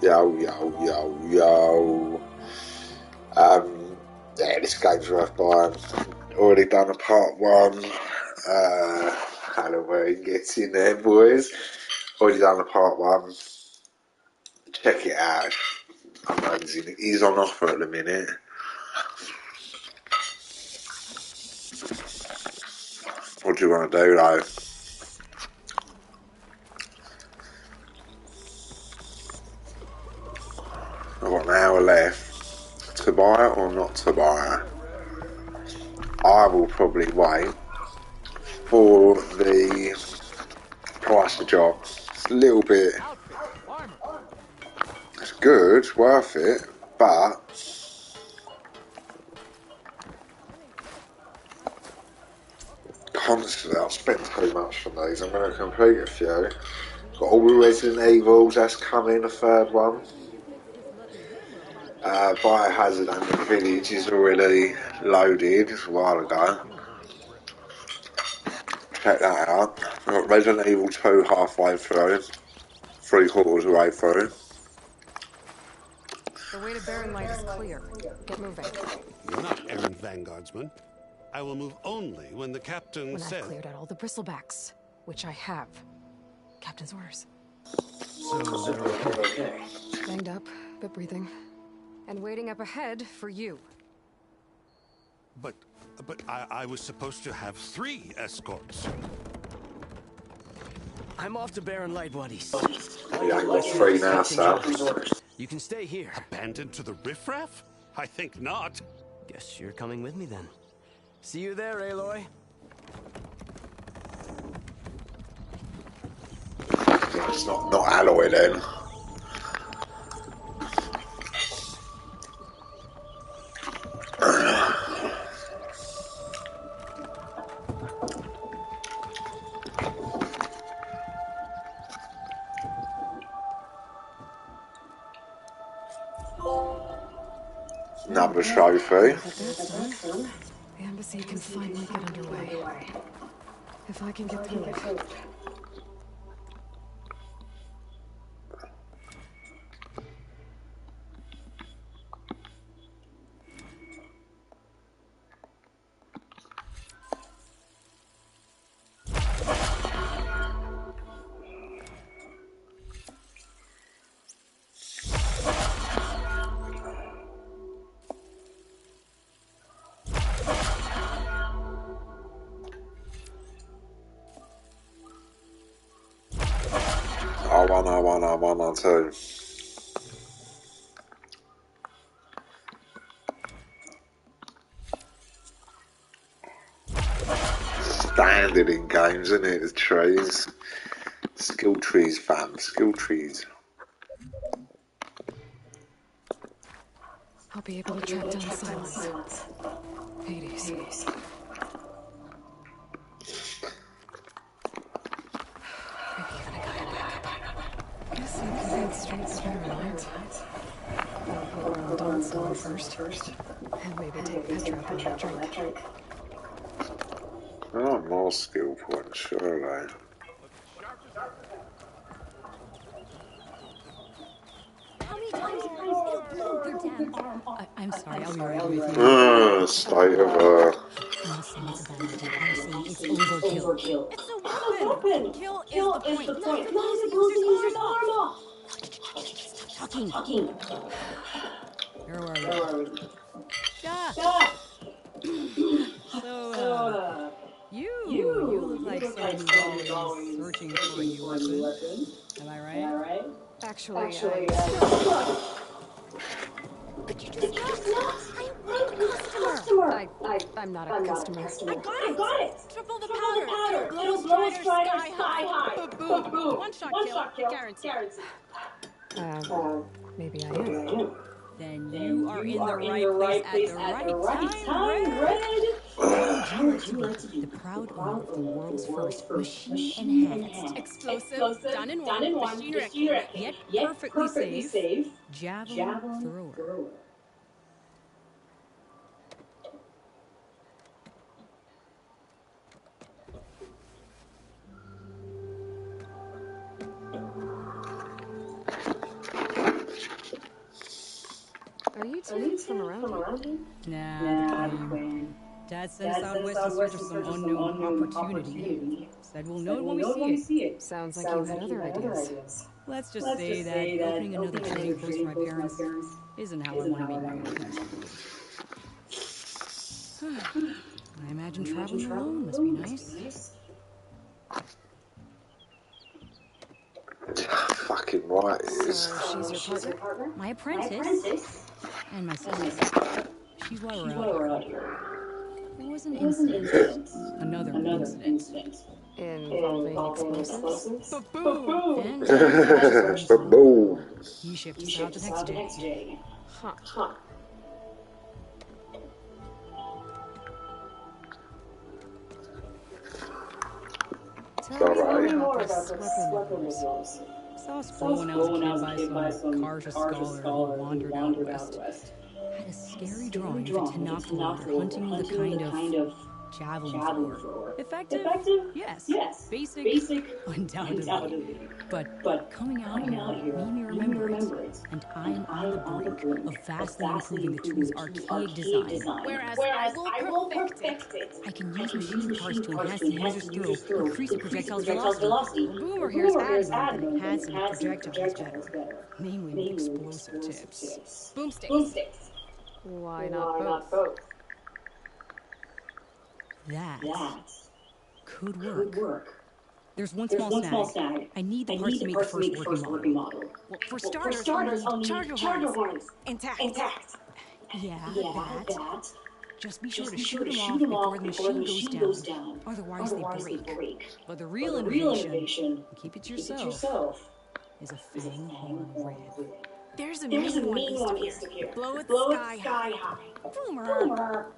Yo, yo, yo, yo. Yeah, this game's worth buying. Already done a part one. Halloween gets in there, boys. Already done a part one. Check it out. Amazing. He's on offer at the minute. What do you want to do, though? I've got an hour left. To buy it or not to buy it? I will probably wait for the price to drop. It's a little bit. It's good, worth it, but constantly I've spent too much for these. I'm going to complete a few. Got all the Resident Evils, that's coming, a third one. Biohazard and the Village is already loaded, it's a while ago. Check that out. I've got Resident Evil 2 halfway through, 3/4 of the way through. The way to Barren Light is clear. Get moving. You're not errant vanguardsman. I will move only when the captain says... When I've cleared out all the bristlebacks, which I have. Captain's orders. So is that okay? Banged up, but breathing. And waiting up ahead for you. But I was supposed to have 3 escorts. I'm off to Barren Light, buddies. Yeah, I've got 3 now, so. You can stay here. Abandoned to the riffraff? I think not. Guess you're coming with me then. See you there, Aloy. It's not Alloy then. Another trophy. The embassy can finally get underway. If I can get through it. I want too. Standard in games, isn't it? The trees. Skill trees, fam. Skill trees. I'll be able to track down Silence. Hades. First, and maybe take Petra up on that drink. Oh, more skill points, surely. How many times it'll blow your damn arm off? I'm sorry, I'll be right with you. State of I'm saying it's a bad idea. I'm saying it's overkill. It's a weapon. Kill is the point. Not to use his arm off. Stop talking. Where are we? So, you look like someone who's always searching for a new weapon. Am I right? Actually, Could you just not? I'm a customer. I'm not a customer. I got it. Triple the powder. It'll blow a strider sky high. Boom. One shot kill. Guaranteed. Maybe I am. Then you are in the right place at the right time, Red. Would you like to be the proud owner of the world's first machine-enhanced, explosive, done in one, machine-wrecking, yet perfectly safe, javelin thrower? Are you two from around here? Nah, the plan. Dad sent us out west in search of some unknown opportunity. Said we'll know it when we see it. Sounds like you had other ideas. Let's just say that opening another trading post for my parents isn't how I want to meet my opportunities. I imagine traveling alone must be nice. Fucking right it is. So she's your partner? My apprentice and my sister. She's why we're out here. There was an incident. Another incident. Involving explosives? Ba-boom! Boom. He shipped us out the next day. Huh. Tell me more about this weapon of yours. Saw us blowing out a kid by some Karja scholar who wandered out west. Had a scary drawing of a Tanakh warrior hunting with a kind of javelin thrower. Effective? Yes. Basic? Undoubtedly. But coming out here made me remember it. And I am on the brink of vastly improving the tool's archaic design. Whereas I will perfect it. I can use machine parts to enhance the user's throw, increase the projectile's velocity. Boomer here's Had enhancing projectiles better. Namely explosive tips. Boomsticks. Why not both? That could work. There's one small snag. I need the parts to make the first working model. Well, for starters, I'll need charger horns. Intact. Yeah, that. Just be sure to shoot them off before the machine goes down. Otherwise they break. But the real innovation, keep it to yourself, is a fang horn red. There's a mean one east of here. Blow it sky high. Boomer!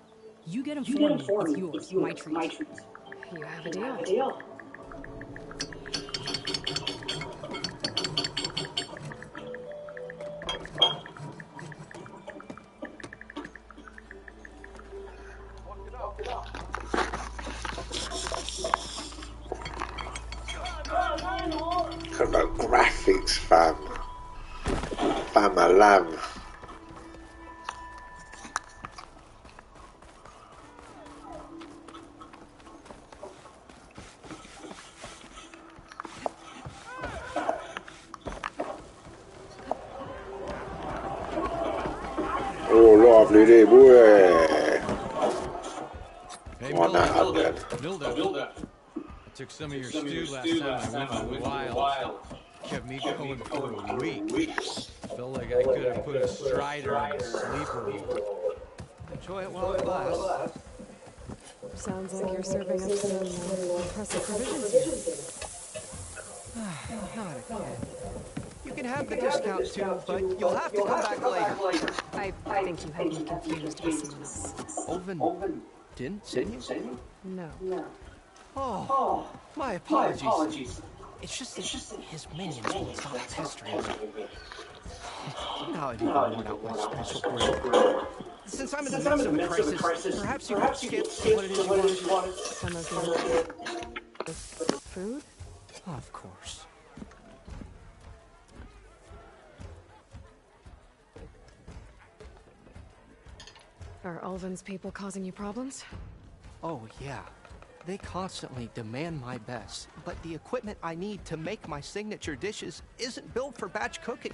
You get him for me. It's yours. My treat. You have a deal. Got no graphics, fam. Fam, a lamb. Oh, lovely day, boy. Hey, Why not, man? Milda. I took some of your stew last time I went in the wild. Kept me going for a week. Felt like I could have put a strider on a sleeper. Enjoy it while it lasts. Sounds like you're serving up some impressive provisions Not again. You can have the discount too, but you'll have to come back later. I think you had me confused with someone else. Olvin didn't send you? No. Oh, my apologies. It's just that his minions will stop pestering me. Now I've even worn out my special grip. Since I'm in the midst of a crisis, perhaps you could skip what it is you wanted. Some of your food? Of course. Are Ulvin's people causing you problems? Oh, yeah. They constantly demand my best, but the equipment I need to make my signature dishes isn't built for batch cooking.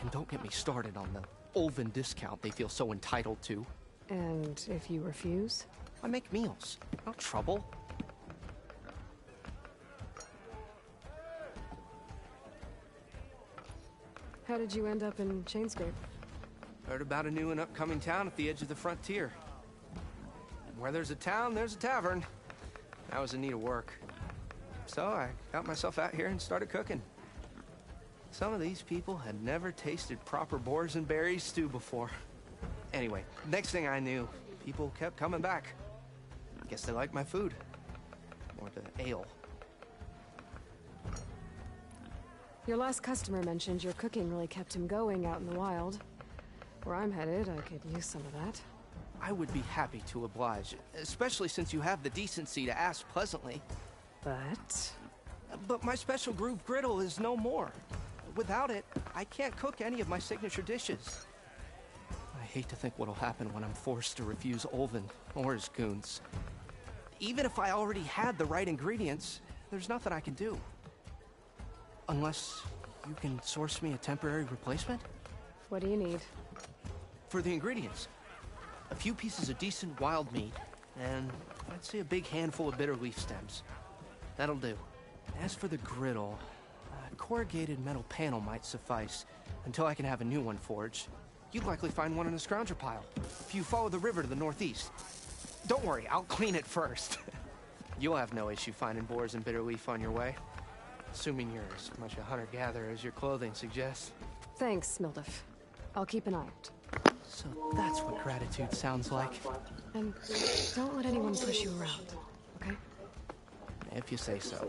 And don't get me started on the Ulvin discount they feel so entitled to. And if you refuse? I make meals, not trouble. How did you end up in Chainscape? Heard about a new and upcoming town at the edge of the frontier. Where there's a town, there's a tavern. I was in need of work. So I got myself out here and started cooking. Some of these people had never tasted proper boars and berries stew before. Anyway, next thing I knew, people kept coming back. Guess they liked my food. Or the ale. Your last customer mentioned your cooking really kept him going out in the wild. Where I'm headed, I could use some of that. I would be happy to oblige, especially since you have the decency to ask pleasantly. But my special groove griddle is no more. Without it, I can't cook any of my signature dishes. hate to think what'll happen when I'm forced to refuse Olvin or his goons. Even if I already had the right ingredients, there's nothing I can do. Unless you can source me a temporary replacement? What do you need? For the ingredients, a few pieces of decent wild meat, and I'd say a big handful of bitter leaf stems. That'll do. As for the griddle, a corrugated metal panel might suffice until I can have a new one forged. You'd likely find one in a scrounger pile if you follow the river to the northeast. Don't worry, I'll clean it first. You'll have no issue finding boars and bitter leaf on your way. Assuming you're as much a hunter-gatherer as your clothing suggests. Thanks, Mildif. I'll keep an eye out. So that's what gratitude sounds like. And don't let anyone push you around, okay? If you say so.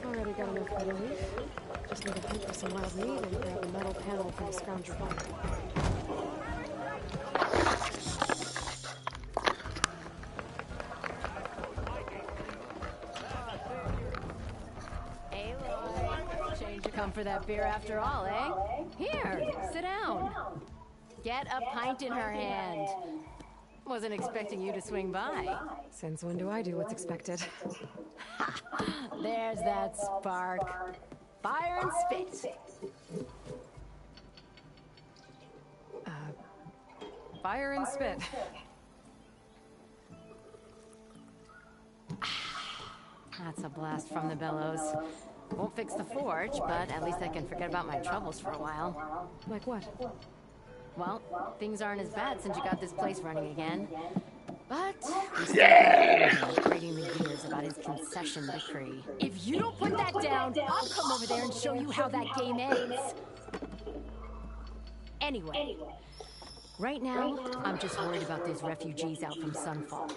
Already got enough bitter leaf. Just need a pick for some wild meat and grab a metal panel from a scrounger pile. Come for that beer after all, eh? Here, sit down. Get a pint in her hand. Wasn't expecting you to swing by. Since when do I do what's expected? There's that spark. Fire and spit. Fire and spit. That's a blast from the bellows. Won't fix the forge, but at least I can forget about my troubles for a while. Like what? Well, things aren't as bad since you got this place running again. But we still got grating the gears about his concession decree. If you don't put that down, I'll come over there and show you how that game ends. Anyway, right now, I'm just worried about these refugees out from Sunfall.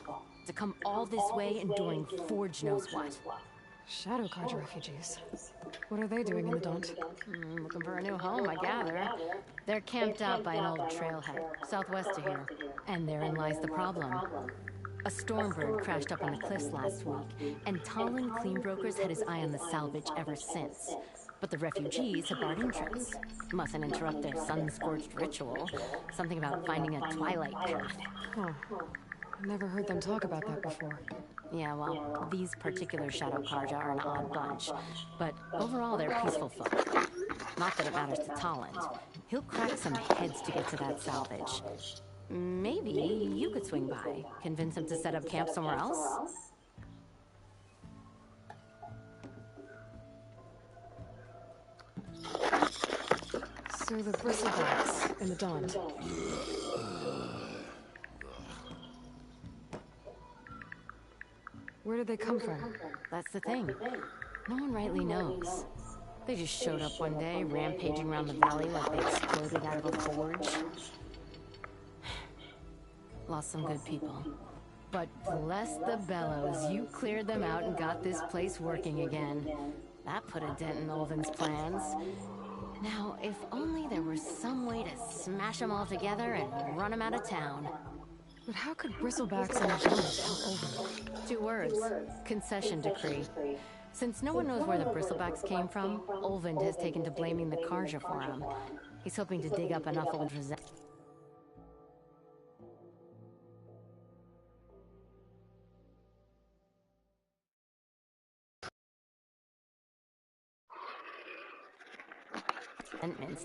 To come all this way enduring Forge knows what. Shadow Carja refugees. What are they doing in the Daunt? Looking for a new home, I gather. They're camped out by an old trailhead, southwest of here. And therein lies the problem. A stormbird crashed up on the cliffs last week, and Talon Cleanbrokers had his eye on the salvage ever since. But the refugees have barred entrance. Mustn't interrupt their sun-scorched ritual. Something about finding a twilight path. Huh. I've never heard them talk about that before. Yeah, well, these particular Shadow Carja are an odd bunch, but overall they're peaceful folk. Not that it matters to Talent. He'll crack some heads to get to that salvage. Maybe you could swing by, convince him to set up camp somewhere else? So the bristlebacks in the Daunt. Where did they come from? That's the thing. No one rightly knows. They just showed up one day, rampaging around the valley like they exploded out of a forge. Lost some good people. But bless the bellows, you cleared them out and got this place working again. That put a dent in Olvin's plans. Now, if only there were some way to smash them all together and run them out of town. But how could bristlebacks in the Daunt help Olvin? 2 words. Concession decree. Since no one knows where the bristlebacks came from, Olvind has taken to blaming the Carja for them. He's hoping to dig up enough old resentment.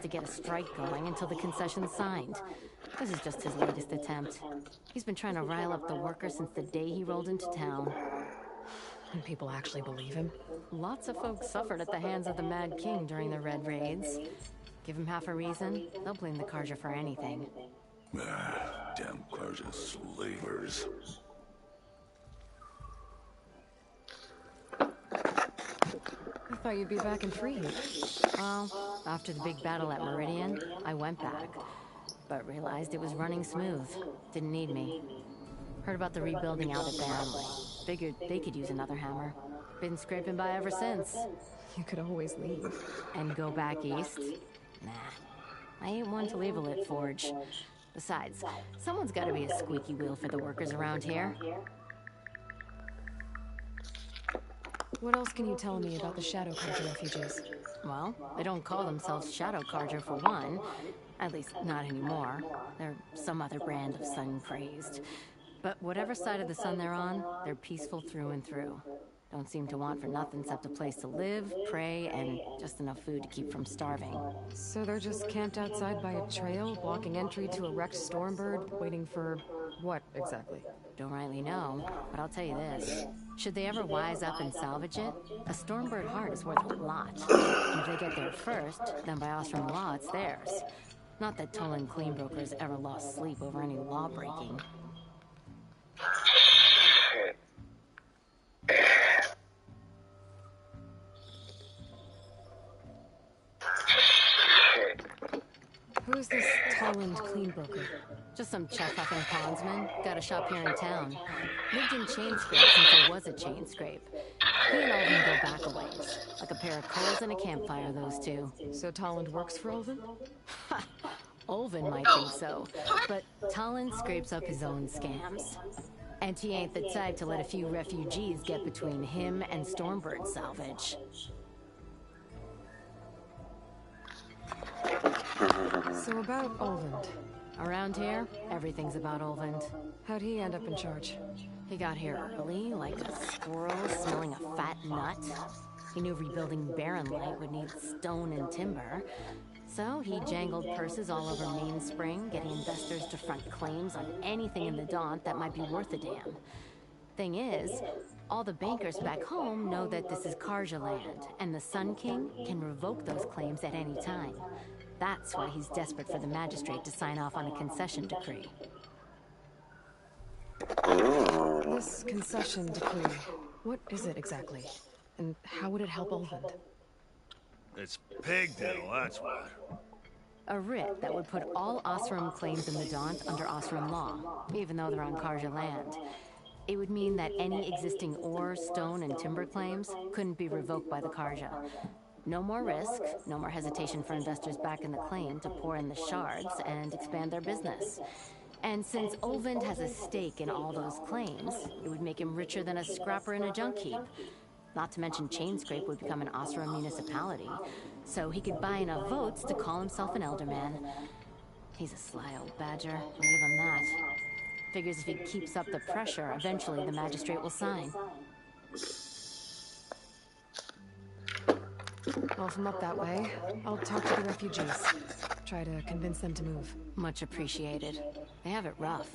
To get a strike going until the concession's signed. This is just his latest attempt. He's been trying to rile up the workers since the day he rolled into town. And people actually believe him? Lots of folks suffered at the hands of the Mad King during the Red Raids. Give him half a reason, they'll blame the Carja for anything. Damn Carja slavers. I thought you'd be back and free. Well, after the big battle at Meridian, I went back, but realized it was running smooth. Didn't need me. Heard about the rebuilding out at Barrenley. Figured they could use another hammer. Been scraping by ever since. You could always leave. And go back east? Nah. I ain't one to leave a lit forge. Besides, someone's gotta be a squeaky wheel for the workers around here. What else can you tell me about the Shadow Carja refugees? Well, they don't call themselves Shadow Carja for one. At least, not anymore. They're some other brand of sun-crazed. But whatever side of the sun they're on, they're peaceful through and through. Don't seem to want for nothing except a place to live, pray, and just enough food to keep from starving. So they're just camped outside by a trail, blocking entry to a wrecked Stormbird, waiting for what exactly? Don't rightly know, but I'll tell you this. Should they ever wise up and salvage it, a Stormbird heart is worth a lot. And if they get there first, then by Ostrom law, it's theirs. Not that Tolan Cleanbrokers ever lost sleep over any law breaking. Who's this Toland Cleanbroker? Just some chuff-huffing pondsman. Got a shop here in town. Lived in Chainscrape since there was a Chainscrape. He and Alvin go back a ways. Like a pair of coals and a campfire, those two. So Toland works for Olvin? Olvin might think so, but Toland scrapes up his own scams. And he ain't the type to let a few refugees get between him and Stormbird salvage. So about Olvin. Around here, everything's about Olvin. How'd he end up in charge? He got here early, like a squirrel smelling a fat nut. He knew rebuilding Barren Light would need stone and timber. So he jangled purses all over Mainspring, getting investors to front claims on anything in the Daunt that might be worth a damn. Thing is, all the bankers back home know that this is Carja land, and the Sun King can revoke those claims at any time. That's why he's desperate for the magistrate to sign off on a concession decree. This concession decree, what is it exactly? And how would it help Olvin? It's pigtail, that's what. A writ that would put all Osram claims in the Daunt under Osram law, even though they're on Carja land. It would mean that any existing ore, stone, and timber claims couldn't be revoked by the Carja. No more risk, no more hesitation for investors back in the claim to pour in the shards and expand their business. And since Olvind has a stake in all those claims, it would make him richer than a scrapper in a junk heap. Not to mention Chainscrape would become an Osram municipality, so he could buy enough votes to call himself an elderman. He's a sly old badger, I'll give him that. Figures if he keeps up the pressure, eventually the magistrate will sign. Well, from up that way, I'll talk to the refugees. Try to convince them to move. Much appreciated. They have it rough.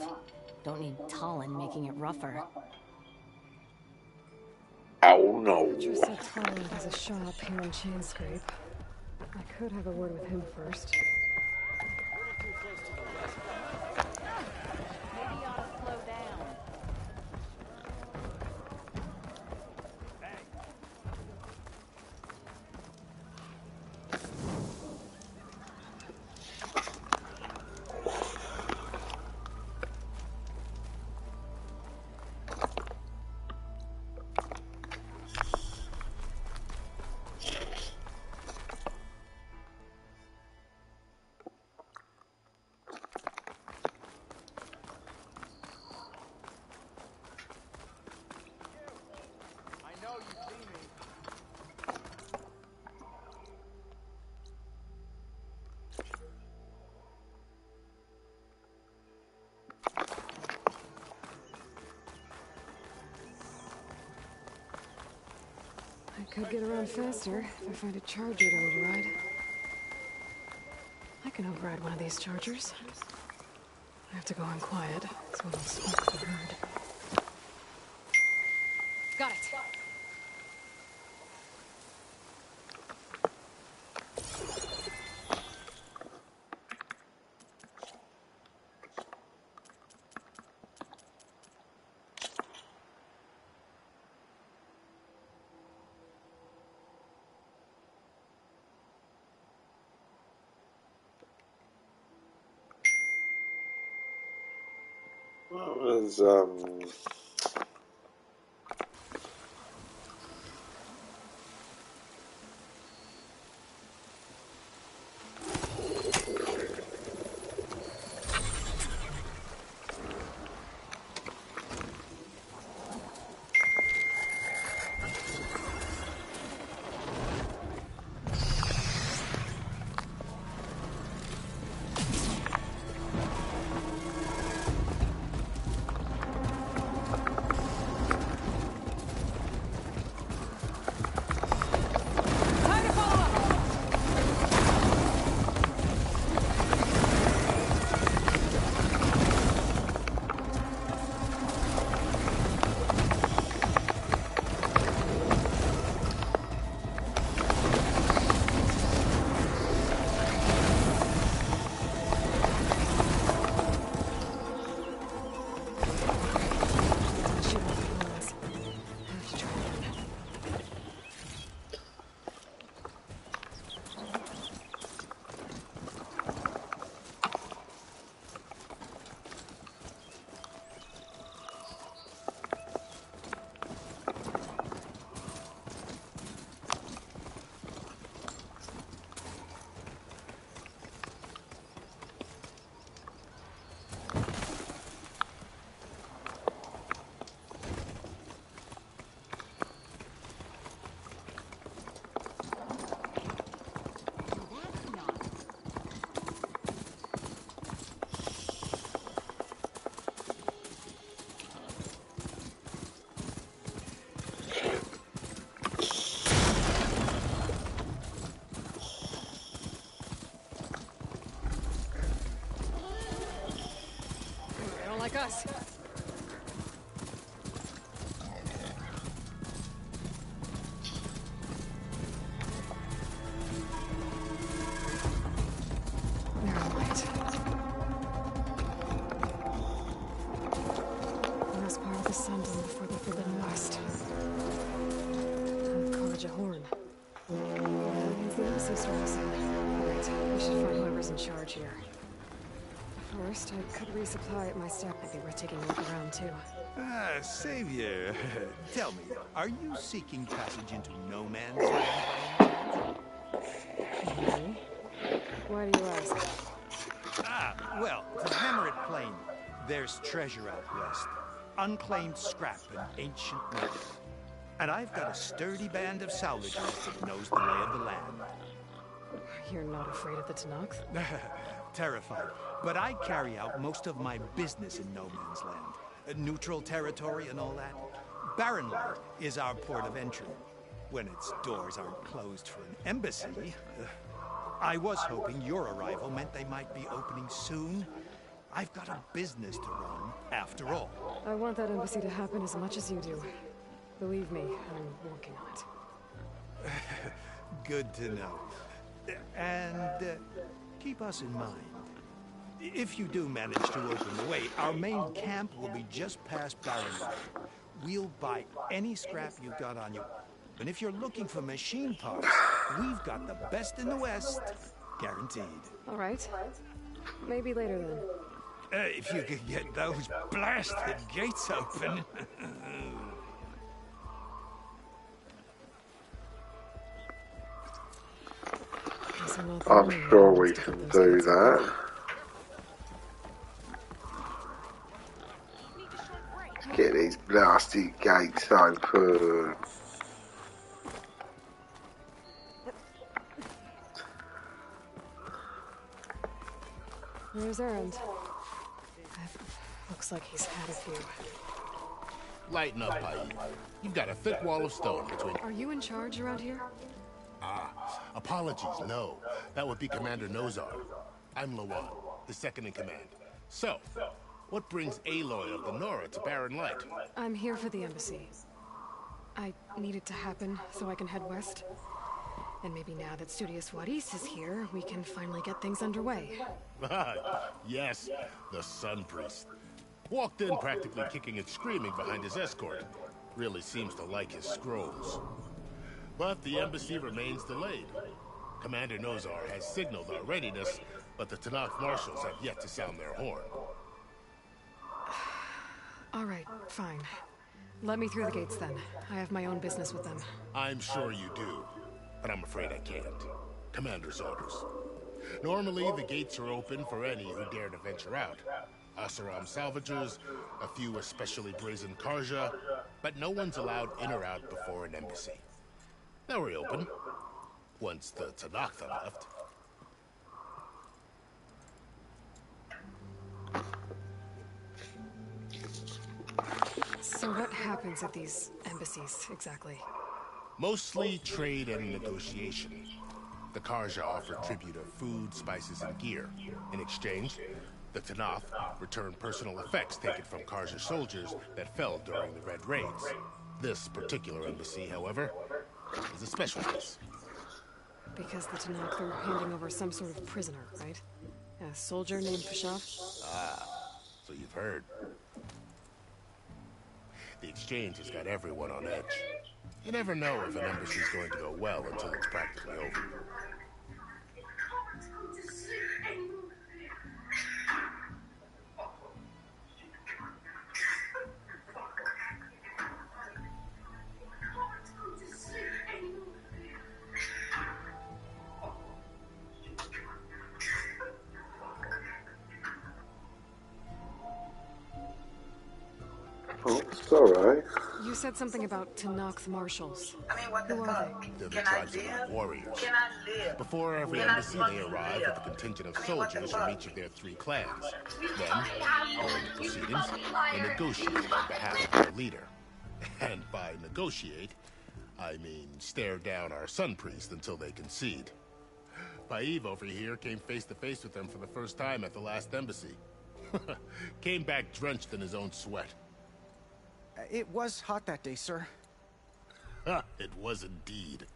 Don't need Talon making it rougher. Oh no. Just said Toland has a shop here in Chainscrape. I could have a word with him first. Maybe you ought to slow down. I could get around faster if I find a charger to override. I can override one of these chargers. I have to go in quiet, so I don't smoke the herd. Got it! Was for the Forbidden West. Carja Horn. That means the embassy store soon. Alright, we should find whoever's in charge here. First, I could resupply at my staff. Might be worth taking a look around, too. Savior, tell me, are you seeking passage into no man's land? No. Why do you ask? Well, to hammer it plain, there's treasure out west. Unclaimed scrap and ancient myth. And I've got a sturdy band of salvagers that knows the lay of the land. You're not afraid of the Tanakh? Terrified. But I carry out most of my business in no man's land. Neutral territory and all that. Barren Light is our port of entry. When its doors aren't closed for an embassy. I was hoping your arrival meant they might be opening soon. I've got a business to run, after all. I want that embassy to happen as much as you do. Believe me, I'm working on it. Good to know. And keep us in mind. If you do manage to open the way, our main camp will be just past Barren Light. We'll buy any scrap you've got on you. And if you're looking for machine parts, we've got the best in the West, guaranteed. All right. Maybe later then. If you could get those blasted gates open. I'm sure we can do that. Let's get these blasted gates open. Where's Errand? Looks like he's had a few. Lighten up, Pai. You've got a thick wall of stone between... Are you in charge around here? Apologies, no. That would be Commander Nozar. I'm Lawan, the second in command. So, what brings Aloy of the Nora to Barren Light? I'm here for the embassy. I need it to happen so I can head west. And maybe now that Studious Waris is here, we can finally get things underway. Yes, the Sun Priest. Walked in practically kicking and screaming behind his escort. Really seems to like his scrolls. But the embassy remains delayed. Commander Nozar has signaled our readiness, but the Tanakh marshals have yet to sound their horn. All right, fine. Let me through the gates then. I have my own business with them. I'm sure you do, but I'm afraid I can't. Commander's orders. Normally, the gates are open for any who dare to venture out. Asaram salvagers, a few especially brazen Karja, but no one's allowed in or out before an embassy. They'll reopen, once the Tanakh are left. So what happens at these embassies, exactly? Mostly trade and negotiation. The Karja offer tribute of food, spices, and gear. In exchange, the Tanakh return personal effects taken from Karja soldiers that fell during the Red Raids. This particular embassy, however, is a special case. Because the Tanakh are handing over some sort of prisoner, right? A soldier named Fashav? So you've heard. The exchange has got everyone on edge. You never know if an embassy's going to go well until it's practically over. Oh, it's alright. You said something about Tanakh marshals. Who are they? They're the tribesmen warriors. Before every embassy, they arrive with a contingent of soldiers from each of their 3 clans. Then, during the proceedings, they negotiate on behalf of their leader. And by negotiate, I mean stare down our Sun Priest until they concede. Paiv over here came face to face with them for the first time at the last embassy. Came back drenched in his own sweat. It was hot that day, sir. It was indeed.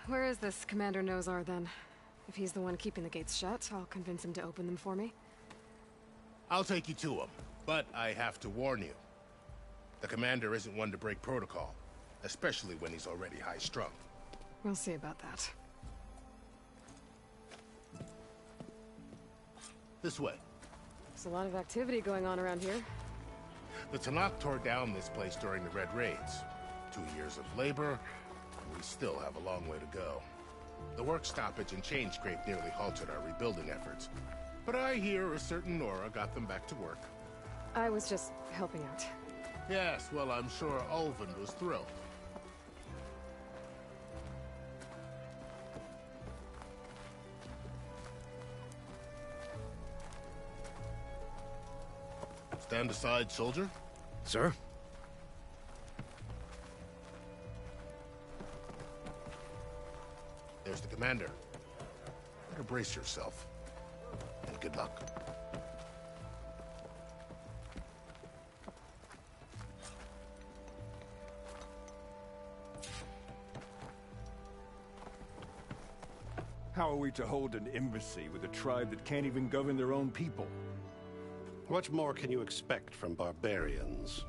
Where is this Commander Nozar, then? If he's the one keeping the gates shut, I'll convince him to open them for me. I'll take you to him, but I have to warn you. The commander isn't one to break protocol, especially when he's already high-strung. We'll see about that. This way. There's a lot of activity going on around here. The Tanakh tore down this place during the Red Raids. 2 years of labor, and we still have a long way to go. The work stoppage and change scrape nearly halted our rebuilding efforts. But I hear a certain Nora got them back to work. I was just helping out. Yes, well, I'm sure Ulvin was thrilled. Stand aside, soldier. Sir? There's the commander. Better brace yourself. And good luck. How are we to hold an embassy with a tribe that can't even govern their own people? What more can you expect from barbarians?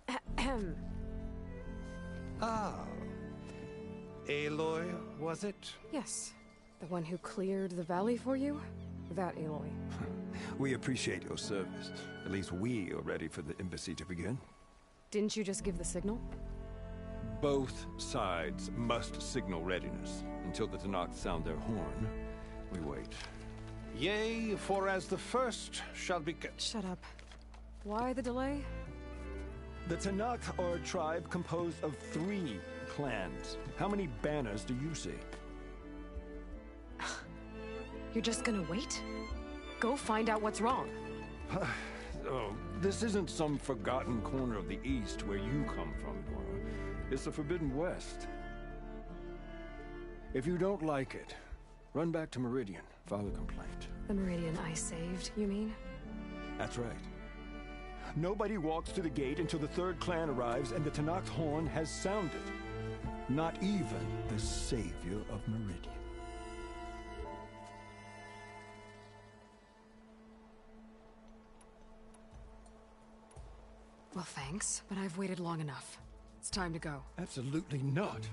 Ahem. Ah. Aloy, was it? Yes. The one who cleared the valley for you? That Aloy. We appreciate your service. At least we are ready for the embassy to begin. Didn't you just give the signal? Both sides must signal readiness. Until the Tanakh sound their horn, we wait. Yea, for as the first shall be... Shut up. Why the delay? The Tanakh are a tribe composed of 3 clans. How many banners do you see? You're just gonna wait? Go find out what's wrong. Oh, this isn't some forgotten corner of the East where you come from, Nora. It's the Forbidden West. If you don't like it, run back to Meridian, file a complaint. The Meridian I saved, you mean? That's right. Nobody walks to the gate until the 3rd clan arrives and the Tanakh's horn has sounded. Not even the savior of Meridian. Well, thanks, but I've waited long enough. It's time to go. Absolutely not.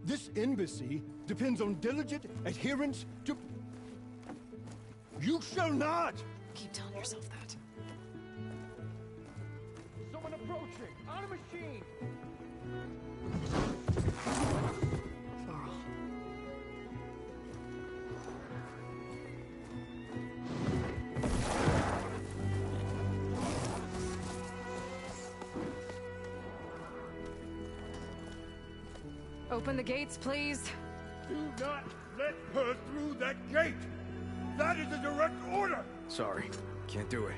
This embassy depends on diligent adherence to... You shall not! Keep telling yourself that. Someone approaching! On a machine! Laurel. Open the gates, please. Do not let her through that gate! That is a direct order! Sorry, can't do it.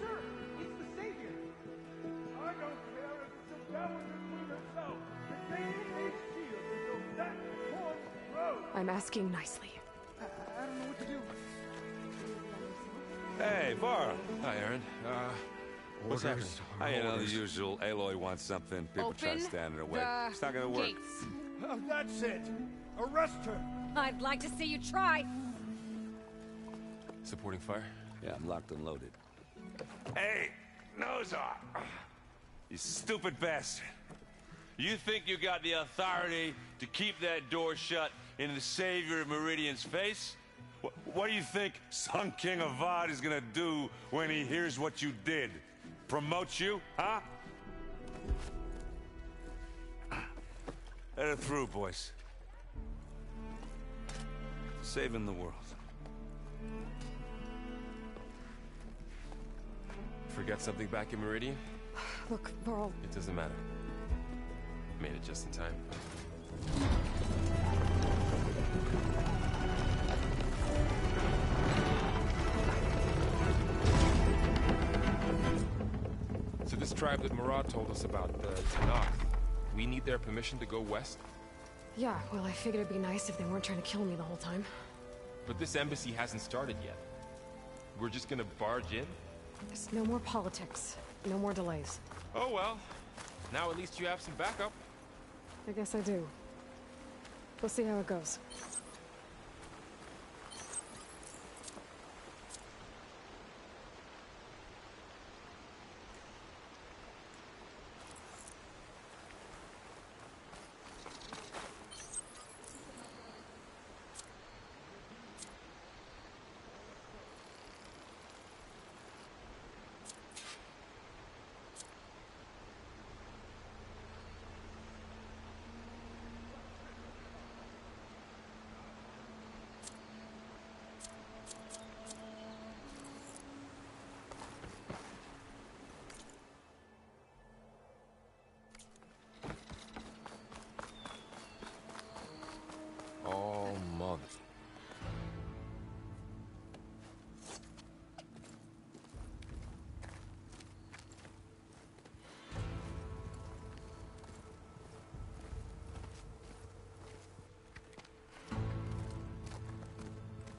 Sir, it's the Savior! I don't care if it's a Dowager Queen herself! The gate is sealed until that horn blows! I'm asking nicely. I don't know what to do. Hey, Varl. Hi, Aaron. What's happening? You know, the usual. Aloy wants something. People try to stand in her way. It's not gonna work. Gates. Oh, that's it! Arrest her! I'd like to see you try. Supporting fire? Yeah, I'm locked and loaded. Hey, Nozar! You stupid bastard. You think you got the authority to keep that door shut in the savior of Meridian's face? What do you think Sun King Avad is gonna do when he hears what you did? Promote you, huh? Let her through, boys. Saving the world. Forget something back in Meridian? Look, Varl. It doesn't matter. Made it just in time. So this tribe that Murad told us about, the Tanakh, we need their permission to go west? Yeah, well, I figured it'd be nice if they weren't trying to kill me the whole time. But this embassy hasn't started yet. We're just gonna barge in? There's no more politics. No more delays. Oh well. Now at least you have some backup. I guess I do. We'll see how it goes. Oh, mother.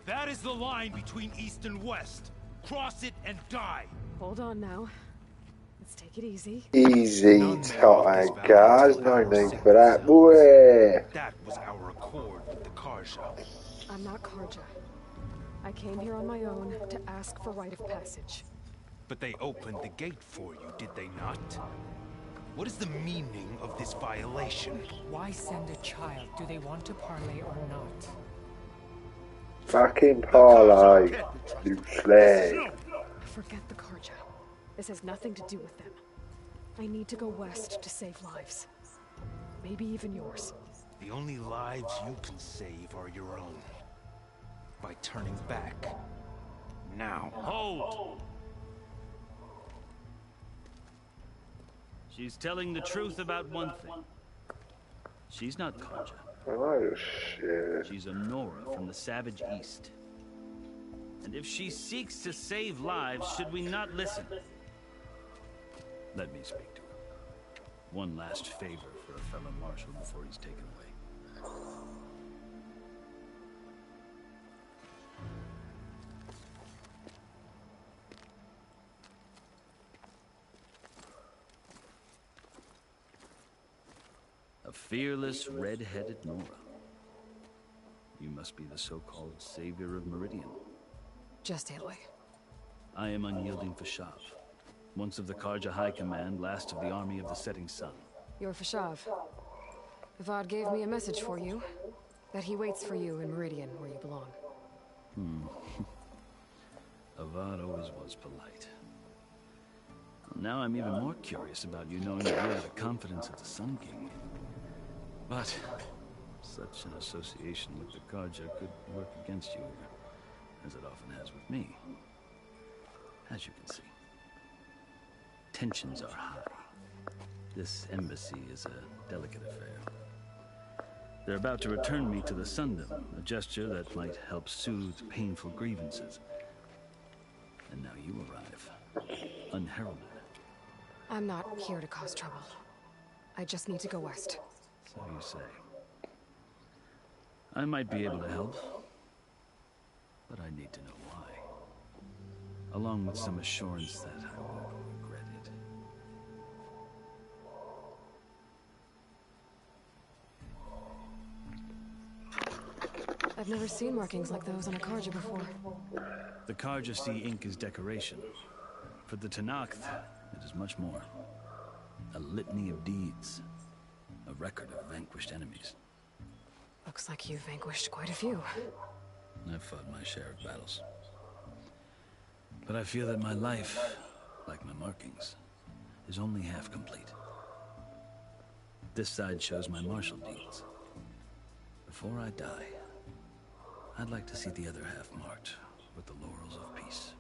That is the line between East and West. Cross it and die. Hold on now. Let's take it easy. Easy, guys. No need for that, boy. That was our accord with the Karja. I'm not Karja. I came here on my own to ask for rite of passage. But they opened the gate for you, did they not? What is the meaning of this violation? Why send a child? Do they want to parlay or not? Fucking parlay, you slag. Forget the Karja. This has nothing to do with them. I need to go west to save lives. Maybe even yours. The only lives you can save are your own. By turning back. Now. Hold! She's telling the truth about one thing. She's not Karja. Oh, shit. She's a Nora from the Savage East. And if she seeks to save lives, should we not listen? Let me speak to her. One last favor for a fellow marshal before he's taken away. A fearless, red-headed Nora. You must be the so-called savior of Meridian. Just Aloy. I am unyielding Fashav. Once of the Karja High Command, last of the army of the setting sun. You're Fashav. Avad gave me a message for you. That he waits for you in Meridian, where you belong. Avad always was polite. Now I'm even more curious about you knowing that you have the confidence of the Sun King. But such an association with the Karja could work against you here, as it often has with me. As you can see, tensions are high. This embassy is a delicate affair. They're about to return me to the Sundom, a gesture that might help soothe painful grievances. And now you arrive, unheralded. I'm not here to cause trouble. I just need to go west. So you say. I might be able to help, but I need to know why. Along with some assurance that I won't regret it. I've never seen markings like those on a Karja before. The Karja see ink as decoration. For the Tanakh, it is much more. A litany of deeds. A record of vanquished enemies. Looks like you've vanquished quite a few. I've fought my share of battles. But I feel that my life, like my markings, is only half complete. This side shows my martial deeds. Before I die, I'd like to see the other half marked with the laurels of peace.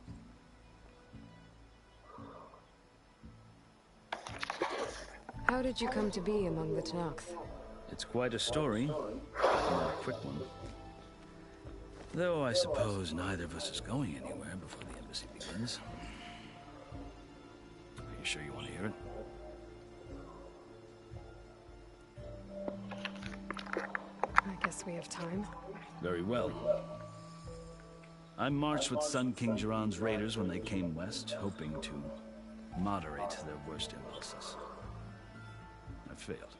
How did you come to be among the Tanakh? It's quite a story, but not a quick one. Though I suppose neither of us is going anywhere before the embassy begins. Are you sure you want to hear it? I guess we have time. Very well. I marched with Sun King Jiran's raiders when they came west, hoping to moderate their worst impulses. I failed,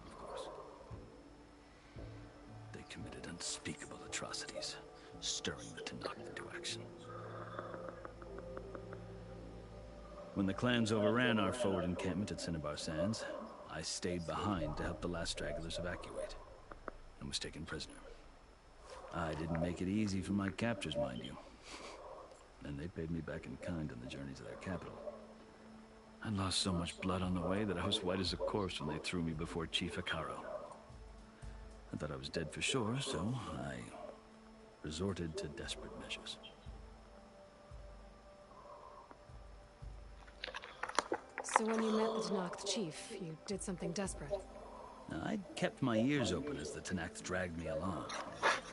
of course. They committed unspeakable atrocities, stirring the Tanakh into action. When the clans overran our forward encampment at Cinnabar Sands, I stayed behind to help the last stragglers evacuate, and was taken prisoner. I didn't make it easy for my captors, mind you. And they paid me back in kind on the journey to their capital. I lost so much blood on the way that I was white as a corpse when they threw me before Chief Hikaro. I thought I was dead for sure, so I resorted to desperate measures. So when you met the Tanakh chief, you did something desperate? Now, I'd kept my ears open as the Tanakh dragged me along,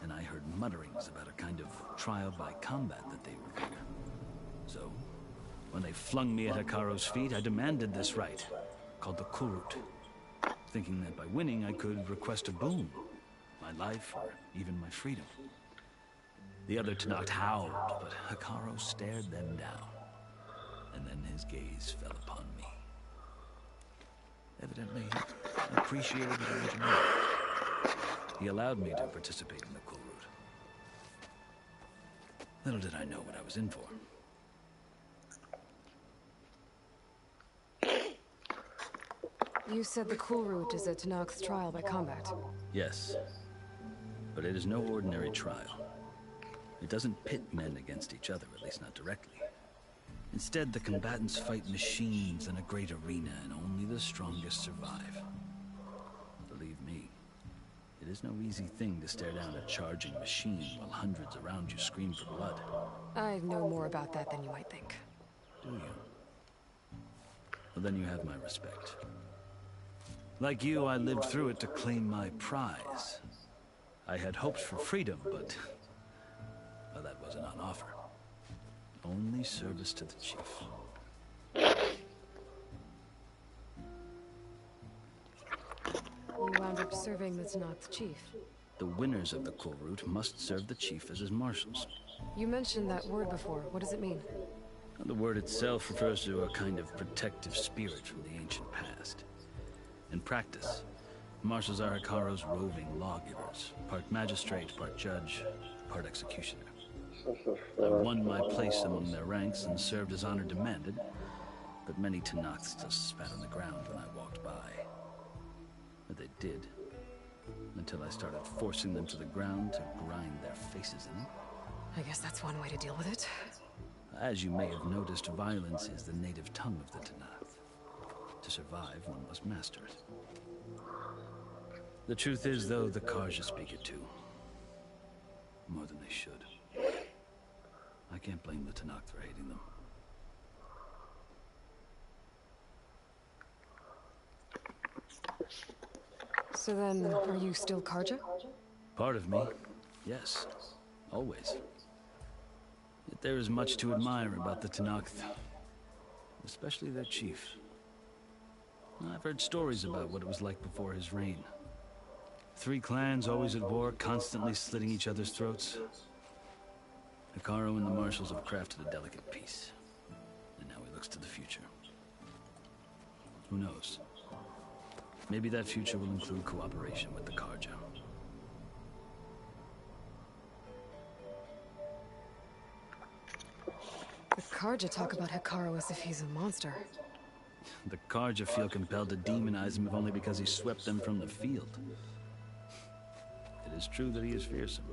and I heard mutterings about a kind of trial by combat that they revere. So, when they flung me at Hikaro's feet, I demanded this right, called the Kurut, thinking that by winning I could request a boon, my life or even my freedom. The other Tanakh howled, but Hikaro stared them down, and then his gaze fell upon me. Evidently, he appreciated the originality. He allowed me to participate in the Kurut. Little did I know what I was in for. You said the Kurut is a Tanakh's trial by combat. Yes, but it is no ordinary trial. It doesn't pit men against each other, at least not directly. Instead, the combatants fight machines in a great arena, and only the strongest survive. Believe me, it is no easy thing to stare down a charging machine while hundreds around you scream for blood. I know more about that than you might think. Do you? Well, then you have my respect. Like you, I lived through it to claim my prize. I had hoped for freedom, but well, that wasn't on offer. Only service to the chief. You wound up serving the Tanakh chief. The winners of the Kurut must serve the chief as his marshals. You mentioned that word before. What does it mean? The word itself refers to a kind of protective spirit from the ancient past. In practice, marshals are Hikaro's roving lawgivers, part magistrate, part judge, part executioner. I won my place among their ranks and served as honor demanded, but many Tanakhs just spat on the ground when I walked by. But they did, until I started forcing them to the ground to grind their faces in it. I guess that's one way to deal with it. As you may have noticed, violence is the native tongue of the Tanakh. To survive, one must master it. The truth is, though, the Karja speak it too. More than they should. I can't blame the Tanakh for hating them. So then, are you still Karja? Part of me, yes. Always. Yet there is much to admire about the Tanakh, especially their chief. I've heard stories about what it was like before his reign. 3 clans always at war, constantly slitting each other's throats. Hikaro and the marshals have crafted a delicate peace. And now he looks to the future. Who knows? Maybe that future will include cooperation with the Karja. The Karja talk about Hikaro as if he's a monster. The Karja feel compelled to demonize him if only because he swept them from the field. It is true that he is fearsome.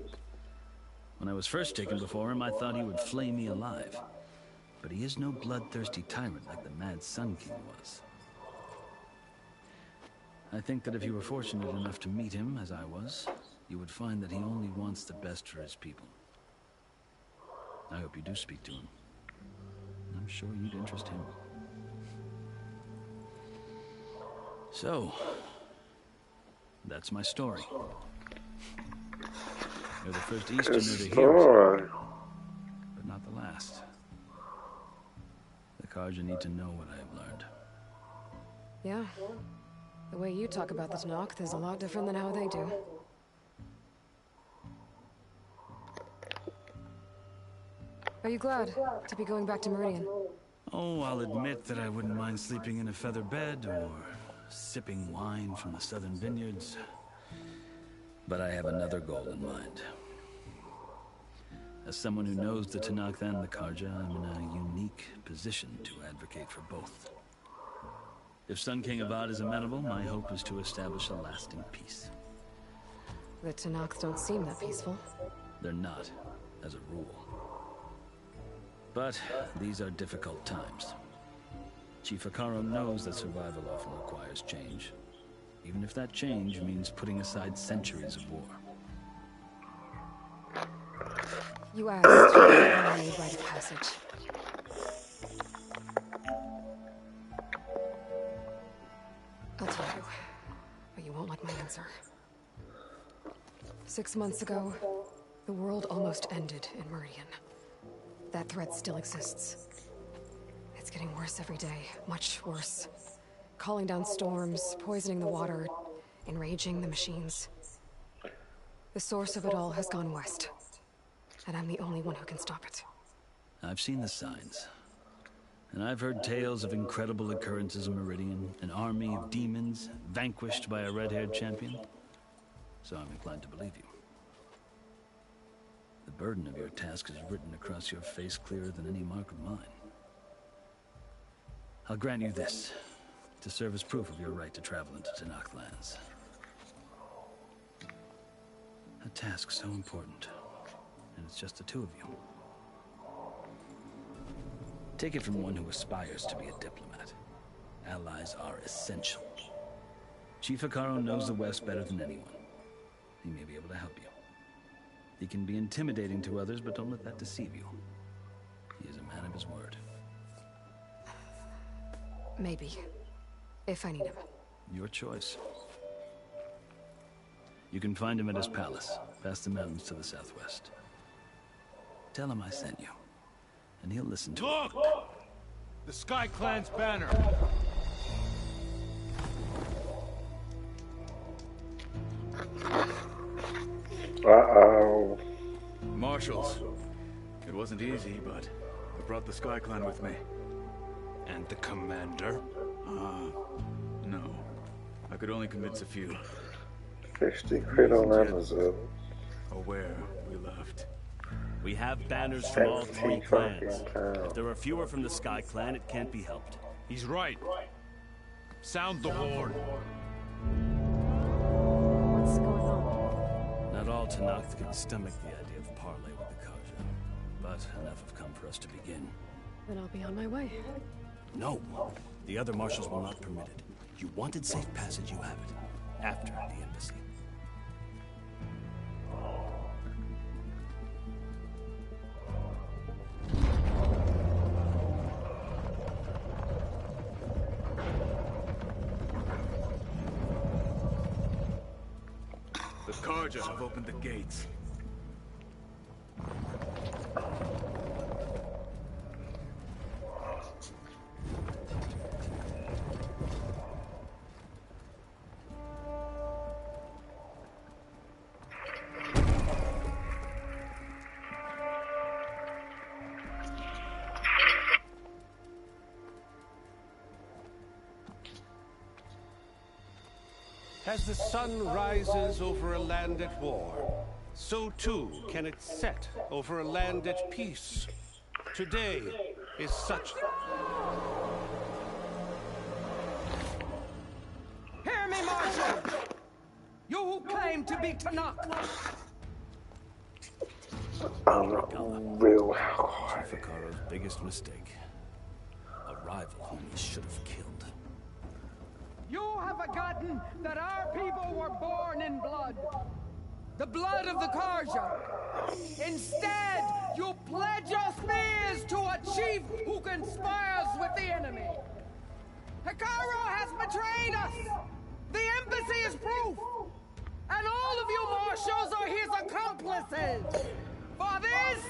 When I was first taken before him, I thought he would flay me alive. But he is no bloodthirsty tyrant like the Mad Sun King was. I think that if you were fortunate enough to meet him, as I was, you would find that he only wants the best for his people. I hope you do speak to him. I'm sure you'd interest him. So, that's my story. You're the first Easterner to hear it, but not the last. The Karja need to know what I have learned. Yeah. The way you talk about the Tanakh is a lot different than how they do. Are you glad to be going back to Meridian? Oh, I'll admit that I wouldn't mind sleeping in a feather bed or sipping wine from the southern vineyards. But I have another goal in mind. As someone who knows the Tenakth and the Karja, I'm in a unique position to advocate for both. If Sun King Avad is amenable, my hope is to establish a lasting peace. The Tenakth don't seem that peaceful. They're not, as a rule. But these are difficult times. Chief Akaro knows that survival often requires change, even if that change means putting aside centuries of war. You asked if I need rite of passage. I'll tell you, but you won't like my answer. 6 months ago, the world almost ended in Meridian. That threat still exists. It's getting worse every day, much worse. Calling down storms, poisoning the water, enraging the machines. The source of it all has gone west. And I'm the only one who can stop it. I've seen the signs. And I've heard tales of incredible occurrences in Meridian, an army of demons vanquished by a red-haired champion. So I'm inclined to believe you. The burden of your task is written across your face clearer than any mark of mine. I'll grant you this, to serve as proof of your right to travel into Tenakth lands. A task so important. And it's just the two of you. Take it from one who aspires to be a diplomat. Allies are essential. Chief Akaro knows the West better than anyone. He may be able to help you. He can be intimidating to others, but don't let that deceive you. He is a man of his word. Maybe. If I need him. Your choice. You can find him at his palace, past the mountains to the southwest. Tell him I sent you, and he'll listen to Look! The Sky Clan's banner. Uh-oh. Marshals. It wasn't easy, but I brought the Sky Clan with me. And the commander? No. I could only convince a few. 50 quid on Amazon. Aware we left. We have banners from all three clans. £70. If there are fewer from the Sky Clan, it can't be helped. He's right. Sound the horn. What's going on? Not all Tenakth can stomach the idea of parley with the Karja, but enough have come for us to begin. Then I'll be on my way. No, the other marshals will not permit it. You wanted safe passage, you have it. After the embassy. The Karja have opened the gates. As the sun rises over a land at war, so too can it set over a land at peace. Today is such... Hear me, Marshal! You who claim to be Tenakth! I'm not real high. Chief Akaro's biggest mistake. A rival whom he should have killed. You have forgotten that our people were born in blood. The blood of the Karja. Instead, you pledge your spears to a chief who conspires with the enemy. Akaro has betrayed us. The embassy is proof. And all of you marshals are his accomplices. For this,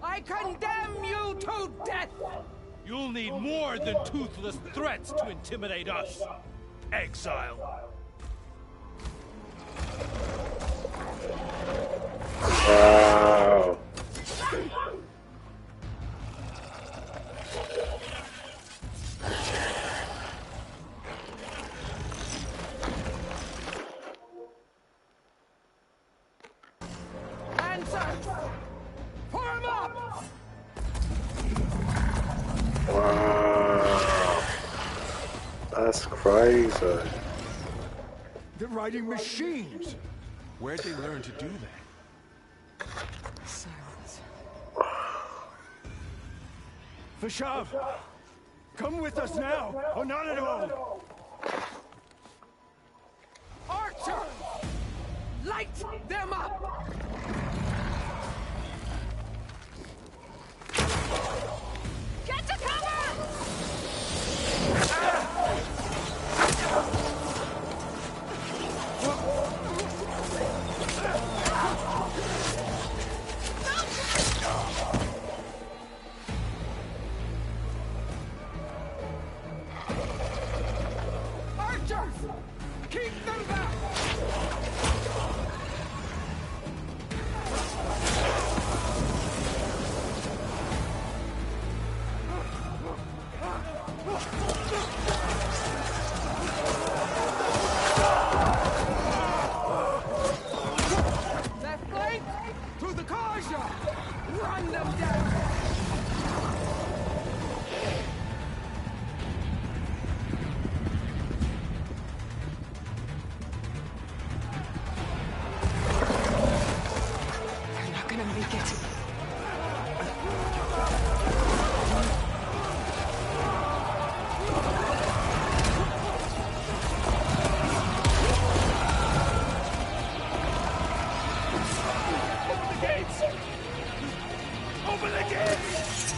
I condemn you to death. You'll need more than toothless threats to intimidate us. Exile. Wow. That's crazy. They're riding machines. Where'd they learn to do that? Silence. Vashav, come with us now, or not at all. Archer! Light them up! Get to cover! Archers! Keep them back! Left flank! To the Kaja! Run them down! They're not gonna make it. Open the gates!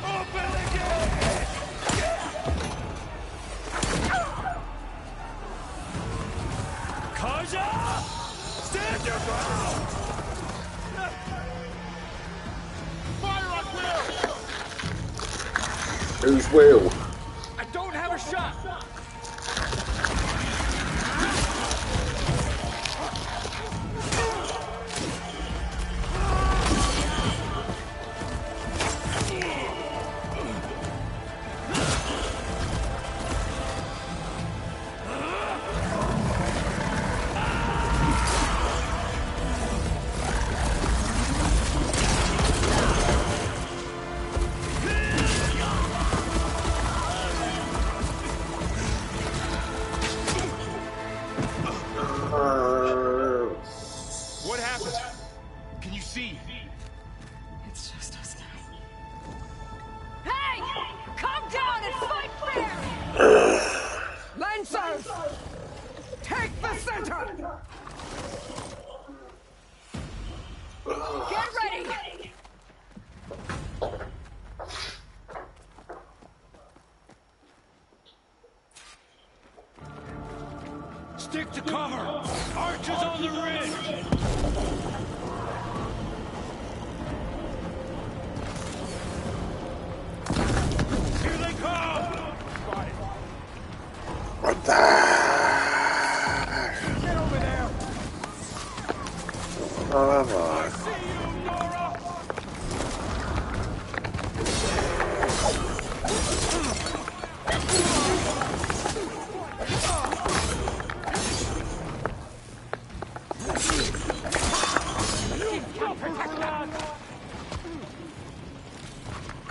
Open the gates! Kaja! Stand your ground! Fire on Will! Who's Will? I don't have a shot! What happened? Can you see? It's just us now. Hey! Calm down and fight fair! Lancers! Take the center! Get ready! Stick to cover! Archers on the ridge! Here they come! What the? Get over there! Oh my. See you, Nora!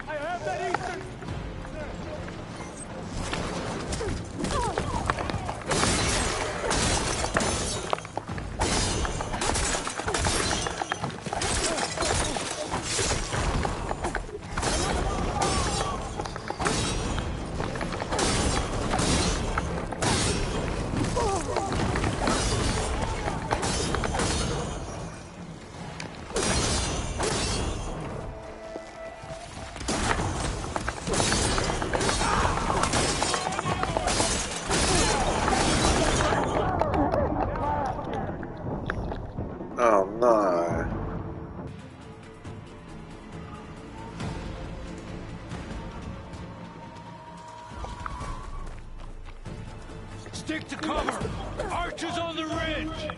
I have that Eastern! Oh no. Stick to cover! Archers on the ridge!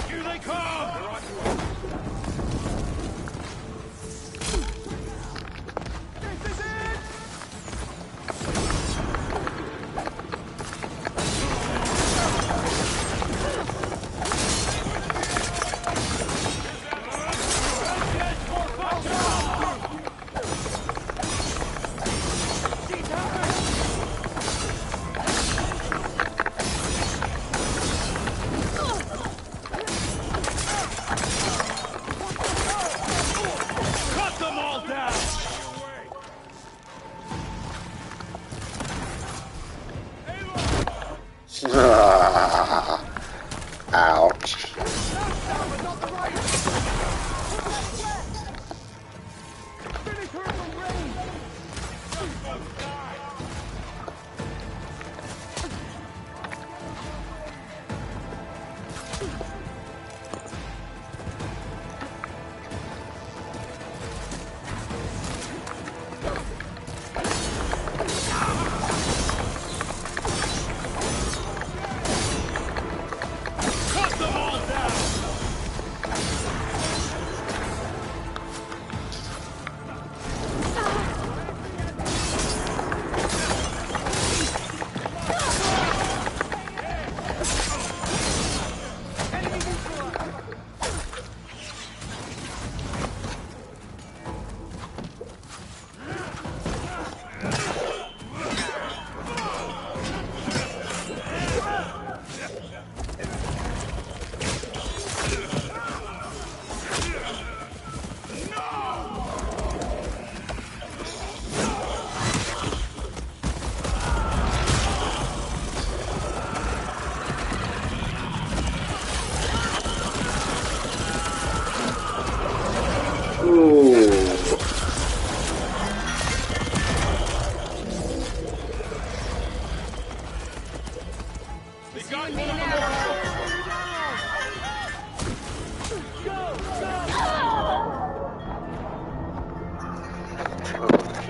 Here they come! This is it!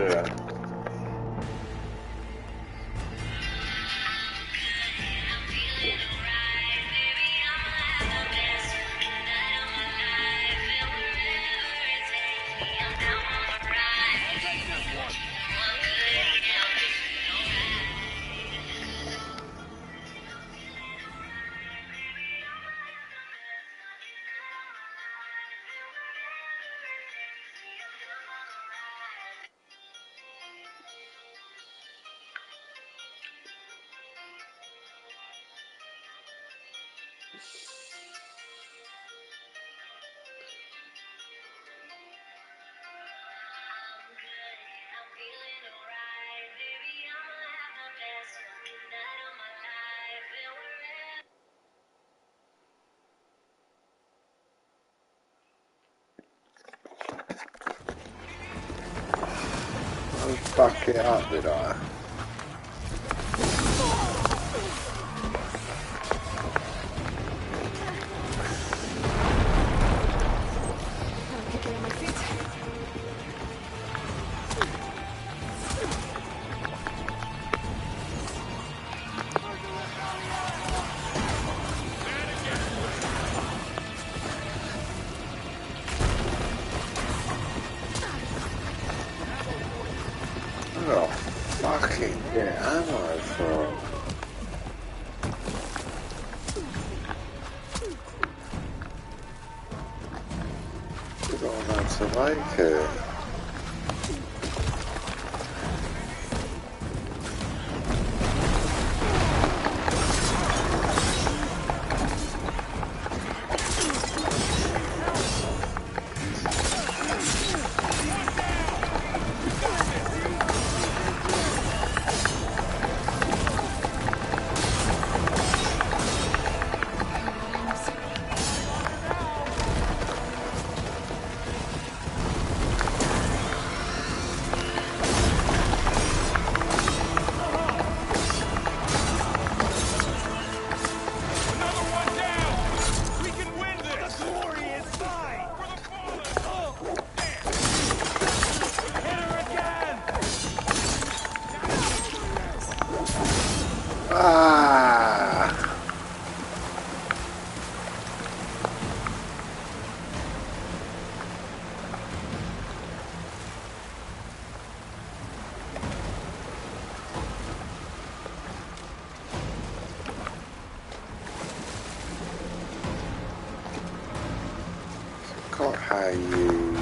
Yeah. I'll fuck it up, did I? Oh, fucking get ammo from? You don't know how to make it. Got how you...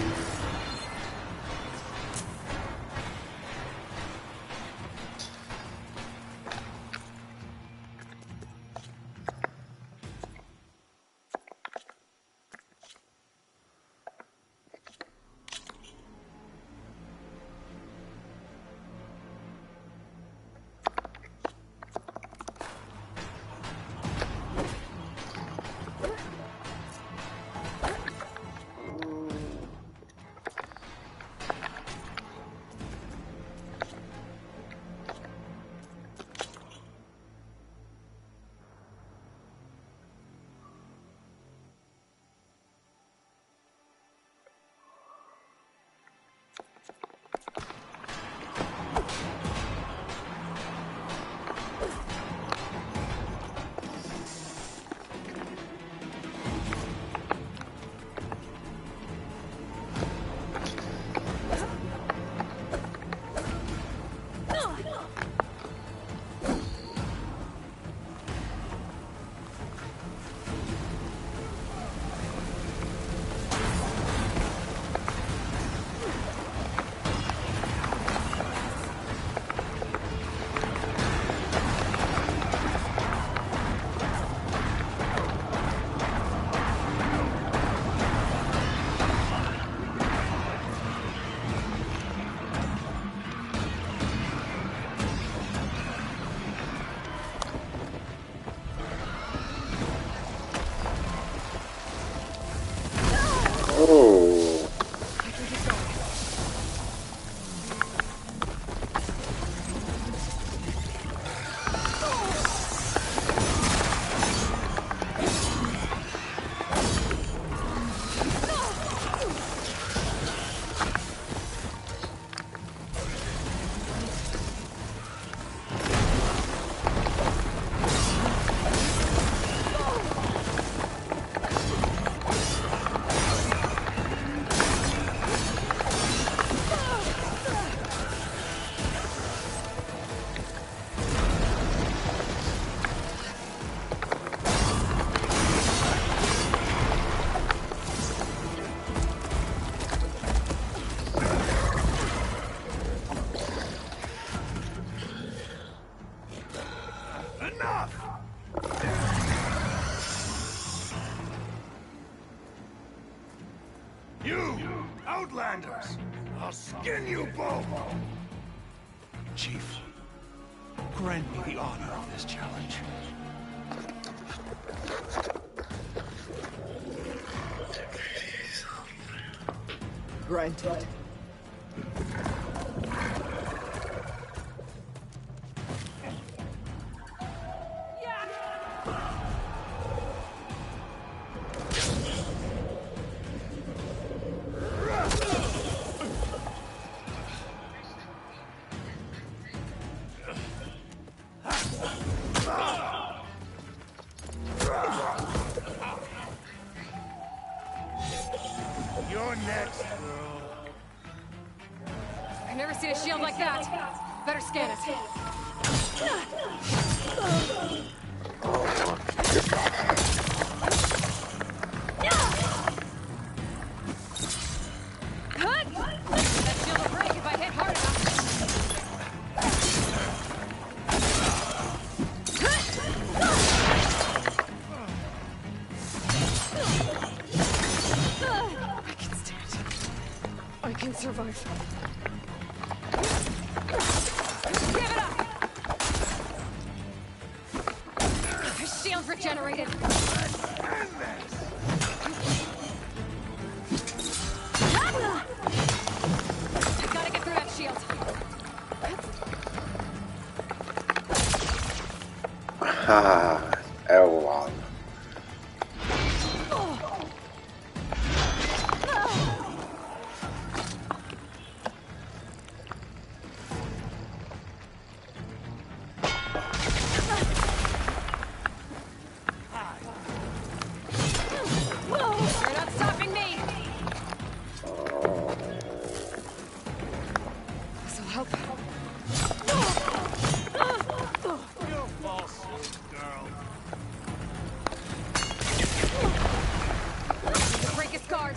Oh. You, Outlanders! I'll skin you both! Chief, grant me the honor of this challenge. Granted. You're next, girl. I've never seen a shield like that. Better scan it. That shield will break if I hit hard enough. I can stand it. I can survive. Give it up! His shield regenerated. I gotta get through that shield. Haha, L1. You're not stopping me. This'll help. You false girl. Need to break his guard.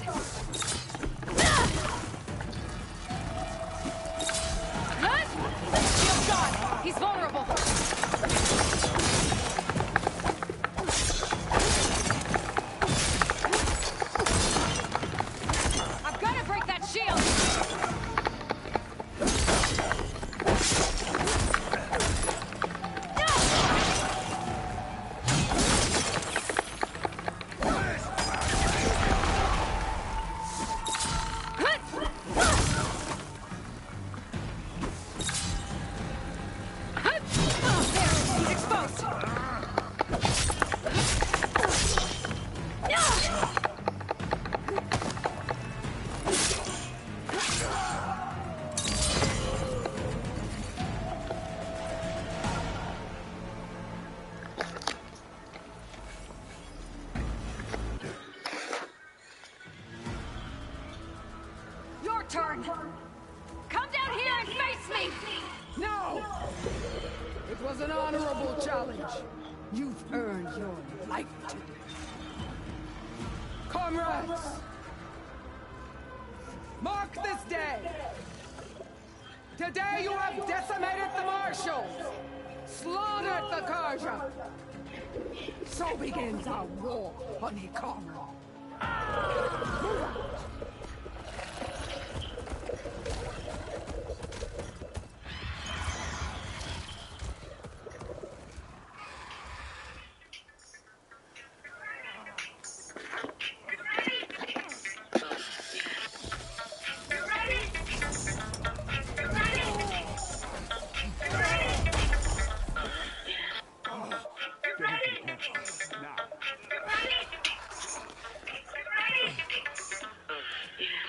Shield gone. He's vulnerable. I've got to break that shield. There, he's exposed. Your turn. Come down here and face me. No! It was an honorable challenge. You've earned your life today. Comrades! Mark this day! Today you have decimated the Marshals! Slaughtered the Karja! So begins our war on Hikaru. Move out!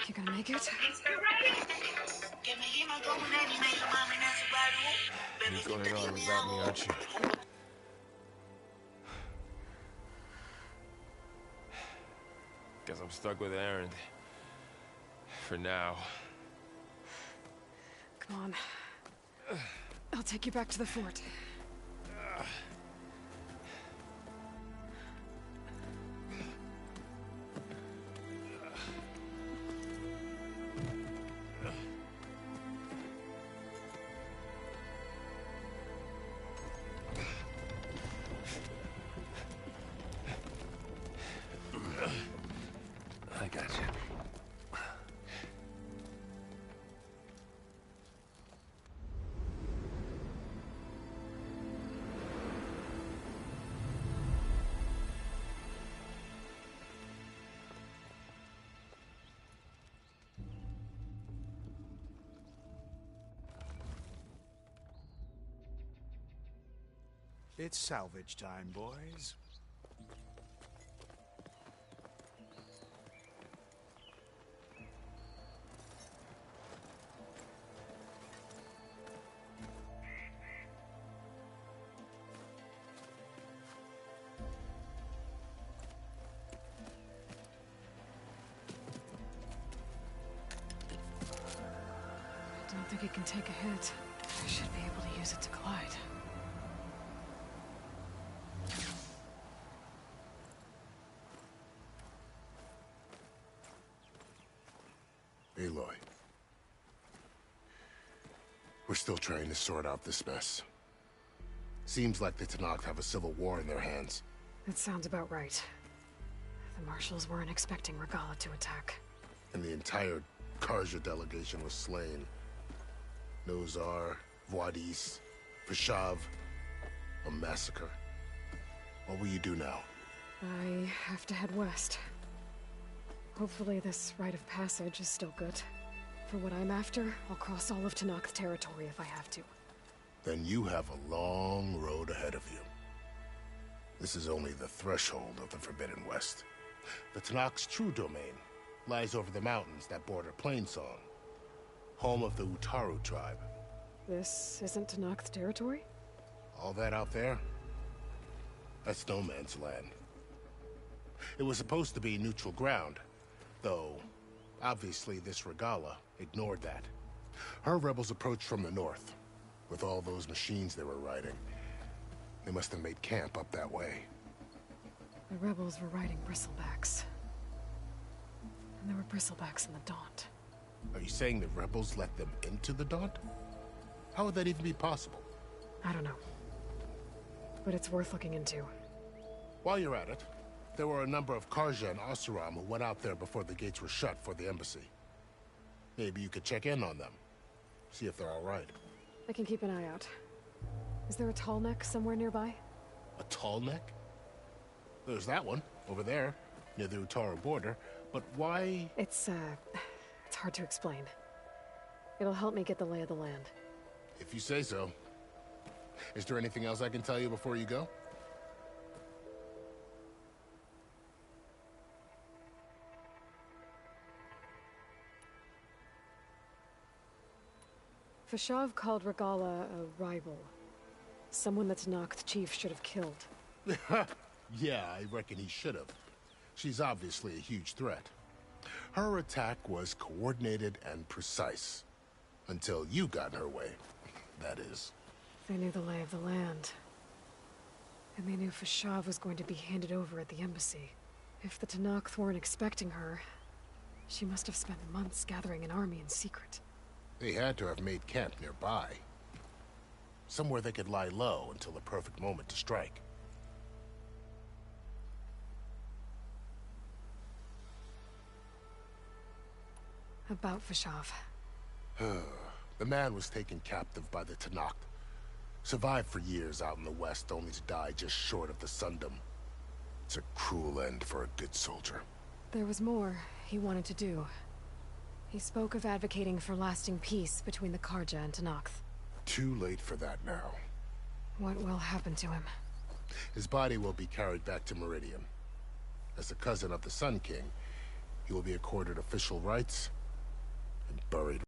You gonna make it? You're going on without me, aren't you? Guess I'm stuck with Aaron. For now. Come on. I'll take you back to the fort. I got you. It's salvage time, boys. I don't think it can take a hit. I should be able to use it to glide. Aloy. We're still trying to sort out this mess. Seems like the Tenakth have a civil war in their hands. That sounds about right. The Marshals weren't expecting Regala to attack. And the entire Karja delegation was slain. Nozar, Voidis, Vishav, a massacre. What will you do now? I have to head west. Hopefully this rite of passage is still good. For what I'm after, I'll cross all of Tenakth territory if I have to. Then you have a long road ahead of you. This is only the threshold of the Forbidden West. The Tenakth's true domain lies over the mountains that border Plainsong, home of the Utaru tribe. This isn't Tenakth territory? All that out there? That's no man's land. It was supposed to be neutral ground, though obviously this Regala ignored that. Her rebels approached from the north, with all those machines they were riding. They must have made camp up that way. The rebels were riding bristlebacks. And there were bristlebacks in the Daunt. Are you saying the rebels let them into the Daunt? How would that even be possible? I don't know. But it's worth looking into. While you're at it, there were a number of Karja and Oseram who went out there before the gates were shut for the embassy. Maybe you could check in on them. See if they're all right. I can keep an eye out. Is there a tall neck somewhere nearby? A tall neck? There's that one, over there, near the Utaru border. But why? It's hard to explain. It'll help me get the lay of the land. If you say so. Is there anything else I can tell you before you go? Vishav called Regala a rival. Someone that Tenakth chief should have killed. Yeah, I reckon he should have. She's obviously a huge threat. Her attack was coordinated and precise. Until you got in her way, that is. They knew the lay of the land. And they knew Vishav was going to be handed over at the embassy. If the Tenakth weren't expecting her, she must have spent months gathering an army in secret. They had to have made camp nearby. Somewhere they could lie low until the perfect moment to strike. About Vishav. The man was taken captive by the Tenakth. Survived for years out in the west, only to die just short of the Sundom. It's a cruel end for a good soldier. There was more he wanted to do. He spoke of advocating for lasting peace between the Karja and Tenakth. Too late for that now. What will happen to him? His body will be carried back to Meridian. As a cousin of the Sun King, he will be accorded official rights and buried